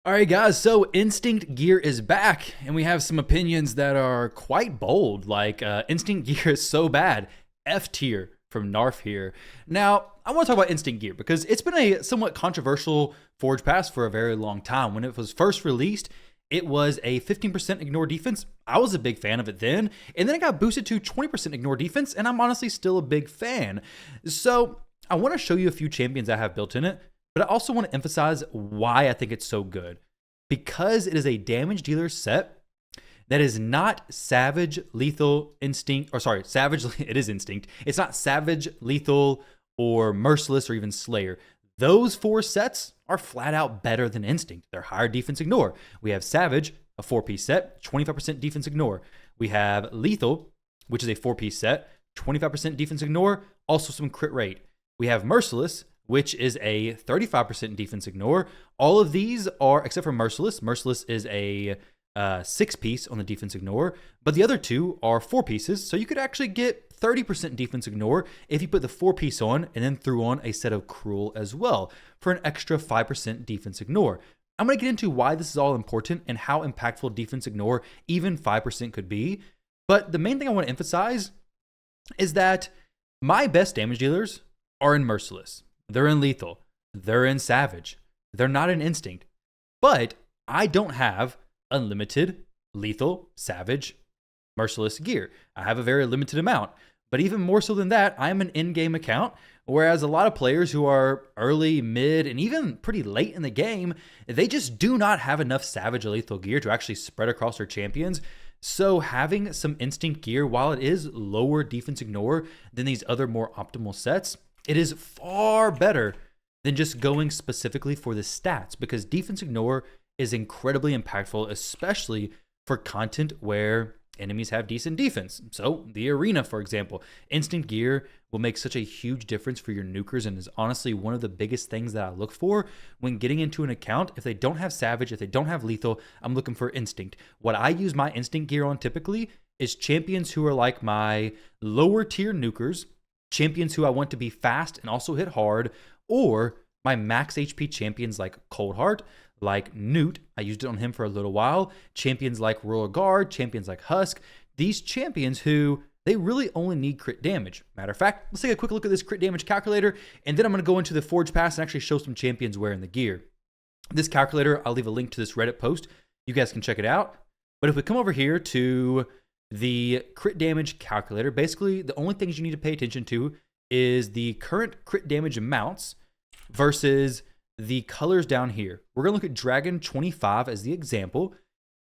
All right, guys, so Instinct Gear is back, and we have some opinions that are quite bold. Like, Instinct Gear is so bad. F tier from Narf here. Now, I want to talk about Instinct Gear because it's been a somewhat controversial Forge Pass for a very long time. When it was first released, it was a 15% ignore defense. I was a big fan of it then, and then it got boosted to 20% ignore defense, and I'm honestly still a big fan. So, I want to show you a few champions I have built in it. But I also want to emphasize why I think it's so good. Because it is a damage dealer set that is not Savage, Lethal, Instinct, or sorry, Savage, it is Instinct. It's not Savage, Lethal, or Merciless, or even Slayer. Those four sets are flat out better than Instinct. They're higher defense ignore. We have Savage, a 4-piece set, 25% defense ignore. We have Lethal, which is a 4-piece set, 25% defense ignore, also some crit rate. We have Merciless, which is a 35% defense ignore. All of these are, except for Merciless. Merciless is a 6-piece on the defense ignore, but the other two are 4 pieces, so you could actually get 30% defense ignore if you put the 4-piece on and then threw on a set of Cruel as well for an extra 5% defense ignore. I'm going to get into why this is all important and how impactful defense ignore even 5% could be, but the main thing I want to emphasize is that my best damage dealers are in Merciless. They're in Lethal. They're in Savage. They're not in Instinct. But I don't have unlimited Lethal, Savage, Merciless gear. I have a very limited amount. But even more so than that, I'm an in-game account, whereas a lot of players who are early, mid, and even pretty late in the game, they just do not have enough Savage or Lethal gear to actually spread across their champions. So having some Instinct gear, while it is lower defense ignore than these other more optimal sets, it is far better than just going specifically for the stats because defense ignore is incredibly impactful, especially for content where enemies have decent defense. So the arena, for example, Instinct gear will make such a huge difference for your nukers and is honestly one of the biggest things that I look for when getting into an account. If they don't have Savage, if they don't have Lethal, I'm looking for Instinct. What I use my Instinct gear on typically is champions who are like my lower tier nukers, champions who I want to be fast and also hit hard, or my max HP champions like Coldheart, like Newt. I used it on him for a little while. Champions like Royal Guard, champions like Husk. These champions who they really only need crit damage. Matter of fact, let's take a quick look at this crit damage calculator, and then I'm going to go into the Forge Pass and actually show some champions wearing the gear. This calculator, I'll leave a link to this Reddit post. You guys can check it out. But if we come over here to the crit damage calculator, basically the only things you need to pay attention to is the current crit damage amounts versus the colors down here. We're going to look at Dragon 25 as the example.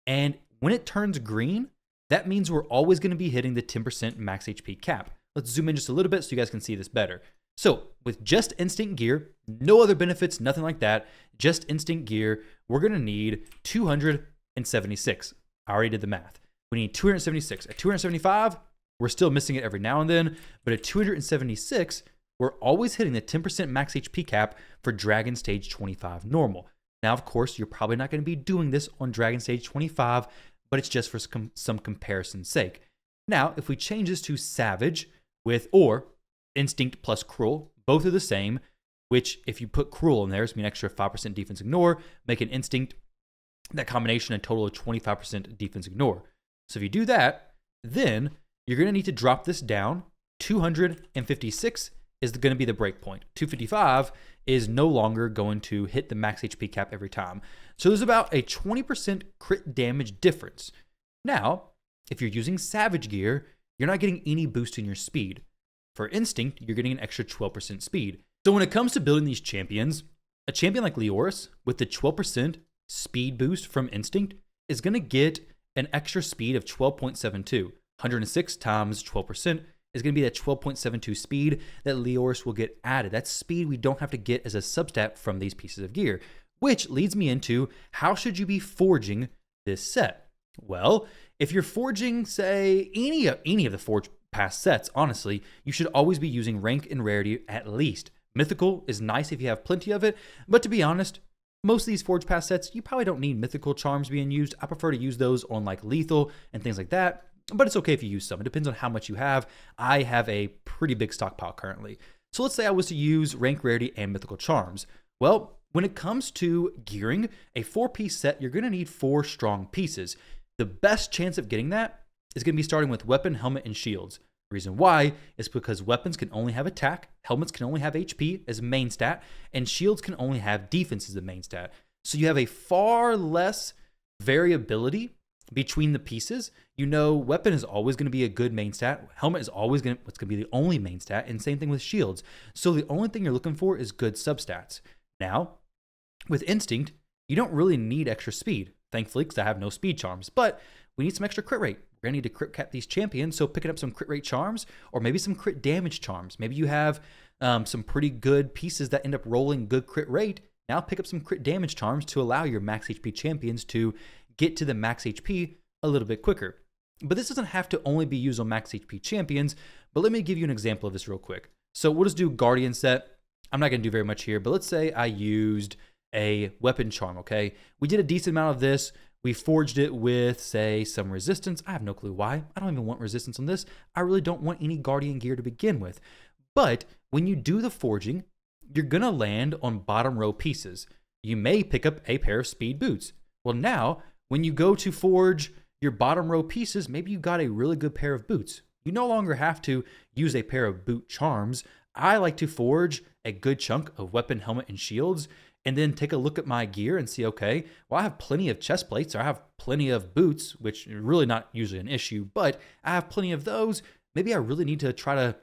And when it turns green, that means we're always going to be hitting the 10% max HP cap. Let's zoom in just a little bit so you guys can see this better. So with just Instinct gear, no other benefits, nothing like that, just Instinct gear, we're going to need 276. I already did the math. We need 276. At 275, we're still missing it every now and then, but at 276, we're always hitting the 10% max HP cap for Dragon Stage 25 normal. Now, of course, you're probably not going to be doing this on Dragon Stage 25, but it's just for some comparison's sake. Now, if we change this to Savage with or Instinct plus Cruel, both are the same, which if you put Cruel in there, it's an extra 5% defense ignore, make an Instinct, that combination a total of 25% defense ignore. So if you do that, then you're going to need to drop this down. 256 is going to be the break point. 255 is no longer going to hit the max HP cap every time. So there's about a 20% crit damage difference. Now, if you're using Savage gear, you're not getting any boost in your speed. For Instinct, you're getting an extra 12% speed. So when it comes to building these champions, a champion like Leoris with the 12% speed boost from Instinct is going to get an extra speed of 12.72. 106 times 12% is going to be that 12.72 speed that Leoris will get added. That's speed we don't have to get as a substat from these pieces of gear, which leads me into how should you be forging this set? Well, if you're forging, say, any of the Forge Pass sets, honestly, you should always be using rank and rarity at least. Mythical is nice if you have plenty of it, but to be honest, most of these Forge Pass sets, you probably don't need mythical charms being used. I prefer to use those on like lethal and things like that, but it's okay if you use some. It depends on how much you have. I have a pretty big stockpile currently. So let's say I was to use rank rarity and mythical charms. Well, When it comes to gearing a 4-piece set, you're going to need 4 strong pieces. The best chance of getting that is going to be starting with weapon, helmet, and shields. The reason why is because weapons can only have attack, helmets can only have HP as a main stat, and shields can only have defense as the main stat. So you have a far less variability between the pieces. You know, weapon is always going to be a good main stat. Helmet is always going to be the only main stat, and same thing with shields. So the only thing you're looking for is good substats. Now, with Instinct, you don't really need extra speed, thankfully, because I have no speed charms, but we need some extra crit rate. We're going to need to crit cap these champions, so picking up some crit rate charms, or maybe some crit damage charms. Maybe you have some pretty good pieces that end up rolling good crit rate. Now pick up some crit damage charms to allow your max HP champions to get to the max HP a little bit quicker. But this doesn't have to only be used on max HP champions, but let me give you an example of this real quick. So we'll just do Guardian set. I'm not going to do very much here, but let's say I used a weapon charm, okay? We did a decent amount of this. We forged it with, say, some resistance. I have no clue why. I don't even want resistance on this. I really don't want any Guardian gear to begin with. But when you do the forging, you're going to land on bottom row pieces. You may pick up a pair of speed boots. Well, now, when you go to forge your bottom row pieces, maybe you got a really good pair of boots. You no longer have to use a pair of boot charms. I like to forge a good chunk of weapon, helmet, and shields, and then take a look at my gear and see, okay, well, I have plenty of chest plates, or I have plenty of boots, which is really not usually an issue, but I have plenty of those. Maybe I really need to try to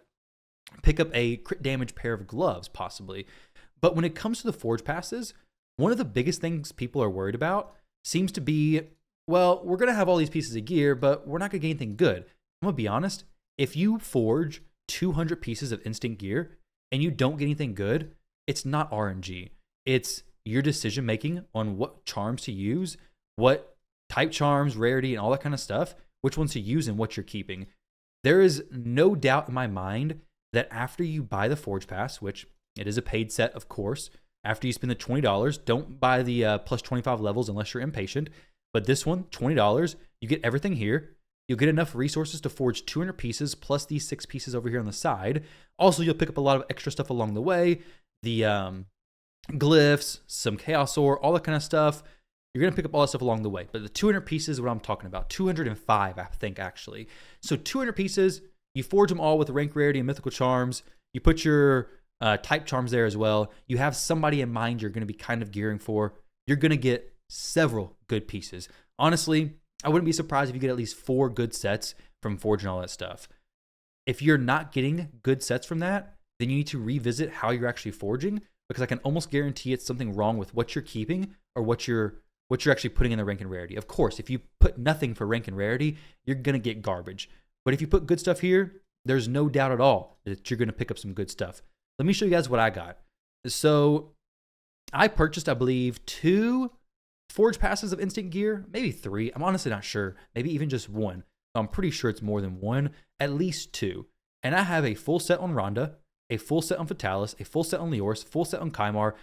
pick up a crit damage pair of gloves, possibly. But when it comes to the forge passes, one of the biggest things people are worried about seems to be, well, we're going to have all these pieces of gear, but we're not going to get anything good. I'm going to be honest, if you forge 200 pieces of instant gear and you don't get anything good, it's not RNG. It's your decision making on what charms to use, what type charms, rarity, and all that kind of stuff, which ones to use and what you're keeping. There is no doubt in my mind that after you buy the Forge Pass, which it is a paid set, of course, after you spend the $20, don't buy the plus 25 levels unless you're impatient. But this one, $20, you get everything here. You'll get enough resources to forge 200 pieces plus these 6 pieces over here on the side. Also, you'll pick up a lot of extra stuff along the way. The glyphs, some chaos ore, all that kind of stuff. You're going to pick up all that stuff along the way. But the 200 pieces is what I'm talking about. 205, I think, actually. So 200 pieces, you forge them all with rank rarity and mythical charms. You put your type charms there as well. You have somebody in mind you're going to be kind of gearing for. You're going to get several good pieces. Honestly, I wouldn't be surprised if you get at least 4 good sets from forging all that stuff. If you're not getting good sets from that, then you need to revisit how you're actually forging, because I can almost guarantee it's something wrong with what you're keeping or what you're actually putting in the rank and rarity. Of course, if you put nothing for rank and rarity, you're going to get garbage. But if you put good stuff here, there's no doubt at all that you're going to pick up some good stuff. Let me show you guys what I got. So I purchased, I believe, 2 Forge passes of instant gear, maybe 3. I'm honestly not sure. Maybe even just 1. I'm pretty sure it's more than 1, at least 2. And I have a full set on Rhonda, a full set on Fatalis, a full set on Leoris, full set on Kymar.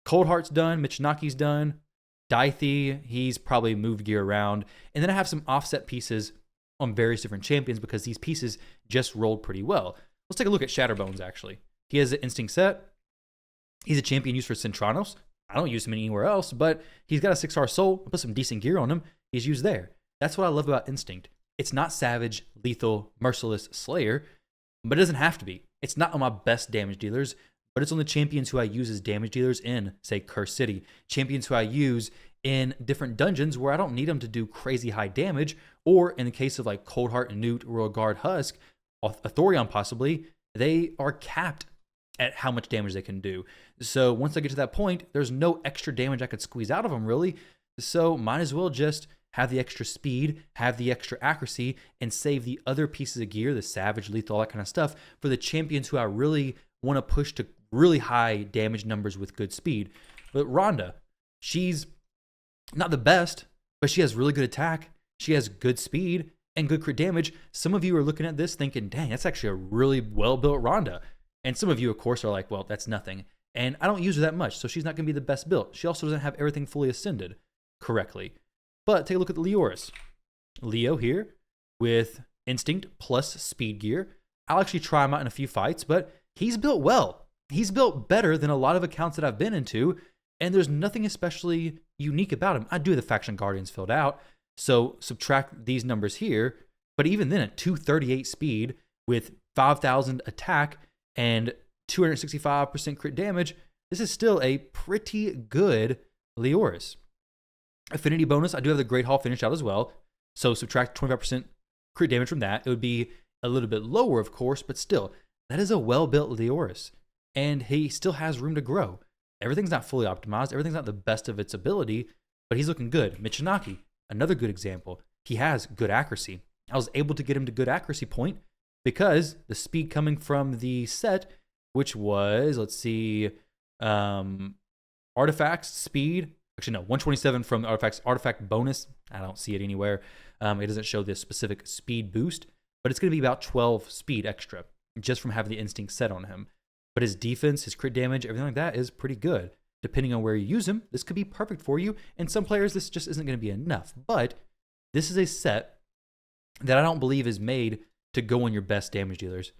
Coldheart's done, Michinaki's done, Dythe, he's probably moved gear around. And then I have some offset pieces on various different champions because these pieces just rolled pretty well. Let's take a look at Shatterbones, actually. He has an instinct set. He's a champion used for Centranos. I don't use him anywhere else, but he's got a 6-star soul. I put some decent gear on him. He's used there. That's what I love about Instinct. It's not savage, lethal, merciless, slayer, but it doesn't have to be. It's not on my best damage dealers, but it's on the champions who I use as damage dealers in, say, Curse City. Champions who I use in different dungeons where I don't need them to do crazy high damage, or in the case of like Coldheart and Newt, Royal Guard, Husk, Athorion possibly, they are capped at how much damage they can do. So once I get to that point, there's no extra damage I could squeeze out of them, really. So might as well just have the extra speed, have the extra accuracy, and save the other pieces of gear, the savage, lethal, all that kind of stuff, for the champions who I really want to push to really high damage numbers with good speed. But Rhonda, she's not the best, but she has really good attack. She has good speed and good crit damage. Some of you are looking at this thinking, dang, that's actually a really well-built Rhonda. And some of you, of course, are like, well, that's nothing. And I don't use her that much, so she's not going to be the best built. She also doesn't have everything fully ascended correctly. But take a look at the Leoris. Leo here with Instinct plus Speed Gear. I'll actually try him out in a few fights, but he's built well. He's built better than a lot of accounts that I've been into. And there's nothing especially unique about him. I do have the Faction Guardians filled out, so subtract these numbers here. But even then, at 238 speed with 5,000 attack and 265% crit damage, this is still a pretty good Leoris. Affinity bonus, I do have the Great Hall finished out as well. So subtract 25% crit damage from that. It would be a little bit lower, of course, but still, that is a well-built Leoris. And he still has room to grow. Everything's not fully optimized. Everything's not the best of its ability, but he's looking good. Michinaki, another good example. He has good accuracy. I was able to get him to good accuracy point because the speed coming from the set, which was, let's see, artifacts, speed. Actually, no, 127 from the artifact bonus. I don't see it anywhere. It doesn't show this specific speed boost, but it's going to be about 12 speed extra just from having the instinct set on him. But his defense, his crit damage, everything like that is pretty good. Depending on where you use him, this could be perfect for you. And some players, this just isn't going to be enough. But this is a set that I don't believe is made to go on your best damage dealers.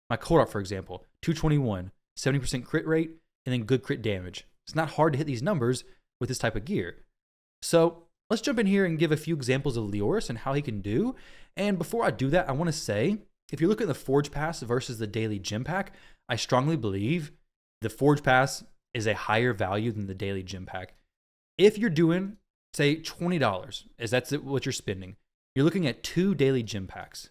My Korok, for example, 221, 70% crit rate, and then good crit damage. It's not hard to hit these numbers with this type of gear. So let's jump in here and give a few examples of Leoris and how he can do. And before I do that, I want to say, if you look at the Forge Pass versus the daily gym pack, I strongly believe the Forge Pass is a higher value than the daily gym pack. If you're doing, say, $20, as that's what you're spending, you're looking at 2 daily gym packs,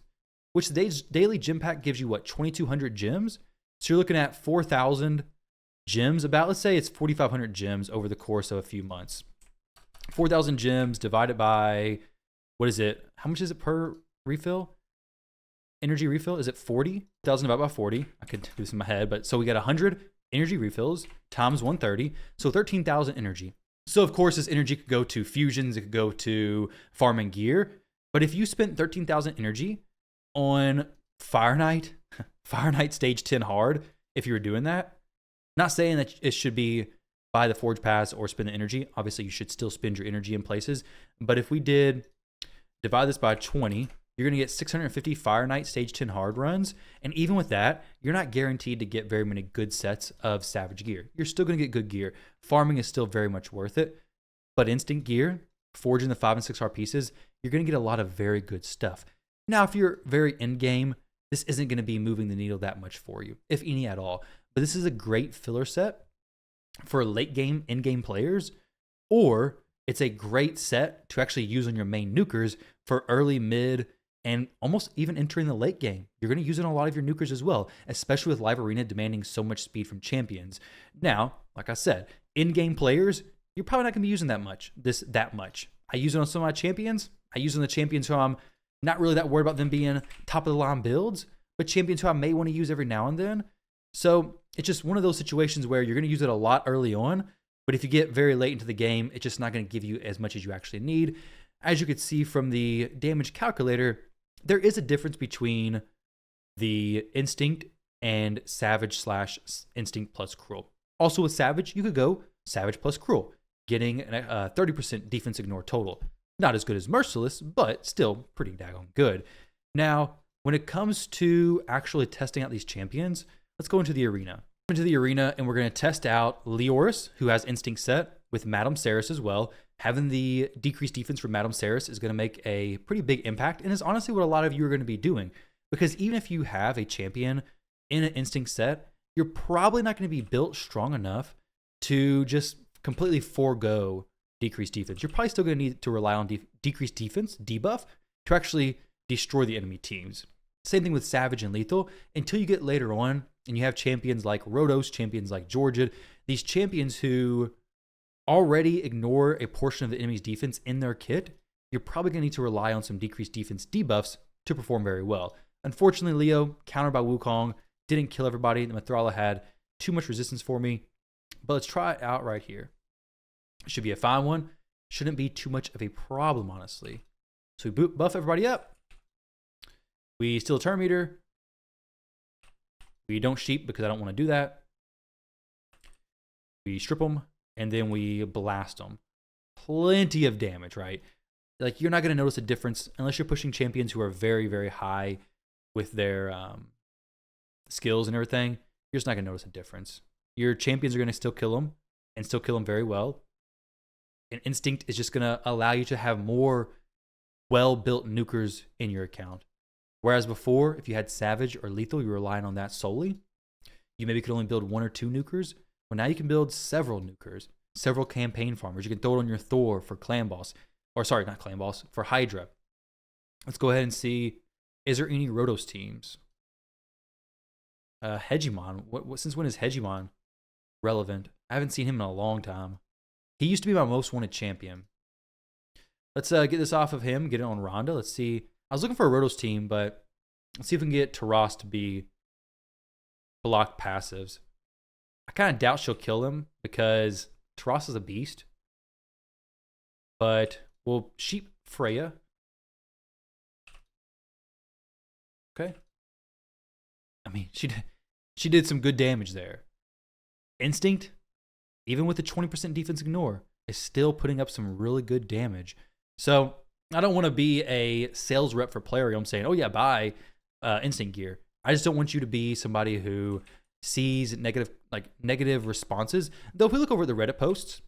which the daily gym pack gives you, what, 2,200 gems? So you're looking at 4,000 gems, about, let's say it's 4,500 gems over the course of a few months. 4,000 gems divided by, what is it? How much is it per refill? Energy refill, is it 40,000 divided by 40? I could do this in my head, but so we got 100 energy refills times 130, so 13,000 energy. So of course this energy could go to fusions, it could go to farming gear, but if you spent 13,000 energy on Fire Knight, Fire Knight stage 10 hard, if you were doing that, not saying that it should be buy the Forge Pass or spend the energy. Obviously you should still spend your energy in places, but if we did divide this by 20, you're going to get 650 Fire Knight stage 10 hard runs. And even with that, you're not guaranteed to get very many good sets of Savage gear. You're still going to get good gear. Farming is still very much worth it. But instinct gear, forging the 5 and 6 hard pieces, you're going to get a lot of very good stuff. Now, if you're very in-game, this isn't going to be moving the needle that much for you, if any at all. But this is a great filler set for late game, in-game players, or it's a great set to actually use on your main nukers for early, mid, and almost even entering the late game. You're going to use it on a lot of your nukers as well, especially with Live Arena demanding so much speed from champions. Now, like I said, in-game players, you're probably not going to be using that much. I use it on some of my champions. I use it on the champions who I'm not really that worried about them being top of the line builds, but champions who I may want to use every now and then. So it's just one of those situations where you're going to use it a lot early on, but if you get very late into the game, it's just not going to give you as much as you actually need. As you could see from the damage calculator, there is a difference between the Instinct and Savage / Instinct plus Cruel. Also with Savage, you could go Savage plus Cruel, getting a 30% defense ignore total. Not as good as Merciless, but still pretty daggone good. Now, when it comes to actually testing out these champions, let's go into the arena. Into the arena, and we're going to test out Leoris, who has Instinct set, with Madame Ceres as well. Having the decreased defense for Madame Ceres is going to make a pretty big impact, and is honestly what a lot of you are going to be doing. Because even if you have a champion in an Instinct set, you're probably not going to be built strong enough to just completely forego decreased defense. You're probably still going to need to rely on decreased defense, debuff, to actually destroy the enemy teams. Same thing with Savage and Lethal. Until you get later on, and you have champions like Rhodos, champions like Georgia, these champions who already ignore a portion of the enemy's defense in their kit, you're probably going to need to rely on some decreased defense debuffs to perform very well. Unfortunately, Leo, countered by Wukong, didn't kill everybody. The Mithrala had too much resistance for me, but let's try it out right here. It should be a fine one. Shouldn't be too much of a problem, honestly. So we buff everybody up. We steal a turn meter. We don't sheep because I don't want to do that. We strip them, and then we blast them. Plenty of damage, right? Like, you're not going to notice a difference unless you're pushing champions who are very, very high with their skills and everything. You're just not going to notice a difference. Your champions are going to still kill them, and still kill them very well. And Instinct is just going to allow you to have more well-built nukers in your account. Whereas before, if you had Savage or Lethal, you were relying on that solely. You maybe could only build 1 or 2 nukers. Well, now you can build several nukers, several campaign farmers. You can throw it on your Thor for clan boss. Or sorry, not clan boss, for Hydra. Let's go ahead and see, is there any Rotos teams? Hegemon. Since when is Hegemon relevant? I haven't seen him in a long time. He used to be my most wanted champion. Let's get this off of him, get it on Ronda. Let's see. I was looking for a Rotos team, but let's see if we can get Taras to be block passives. I kind of doubt she'll kill him because Taras is a beast. But we'll sheep Freya. Okay. I mean, she did some good damage there. Instinct, even with the 20% defense ignore, is still putting up some really good damage. So I don't want to be a sales rep for Plarium saying, oh yeah, buy Instinct gear. I just don't want you to be somebody who sees negative responses. Though if we look over at the Reddit posts,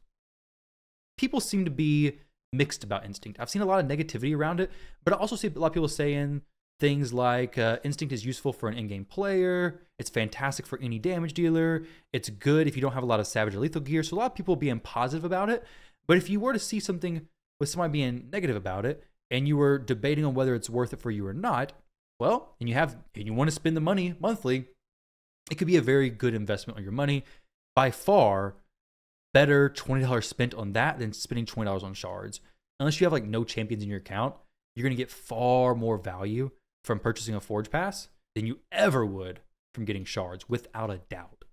people seem to be mixed about Instinct. I've seen a lot of negativity around it, but I also see a lot of people saying things like Instinct is useful for an in-game player. It's fantastic for any damage dealer. It's good if you don't have a lot of Savage or Lethal gear. So a lot of people being positive about it. But if you were to see something with somebody being negative about it, and you were debating on whether it's worth it for you or not, well, and you want to spend the money monthly, it could be a very good investment on your money. By far, better $20 spent on that than spending $20 on shards. Unless you have like no champions in your account, you're going to get far more value from purchasing a Forge Pass than you ever would from getting shards, without a doubt.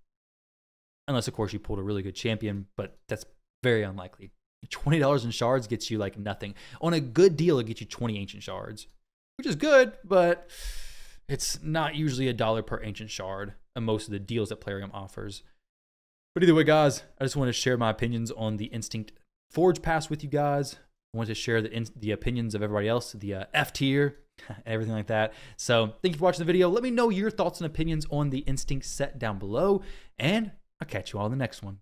Unless, of course, you pulled a really good champion, but that's very unlikely. $20 in shards gets you like nothing. On a good deal, it gets you 20 ancient shards, which is good, but it's not usually $1 per ancient shard in most of the deals that Plarium offers. But either way, guys, I just want to share my opinions on the Instinct Forge Pass with you guys. I want to share the opinions of everybody else, the F tier, everything like that. So thank you for watching the video. Let me know your thoughts and opinions on the Instinct set down below, and I'll catch you all in the next one.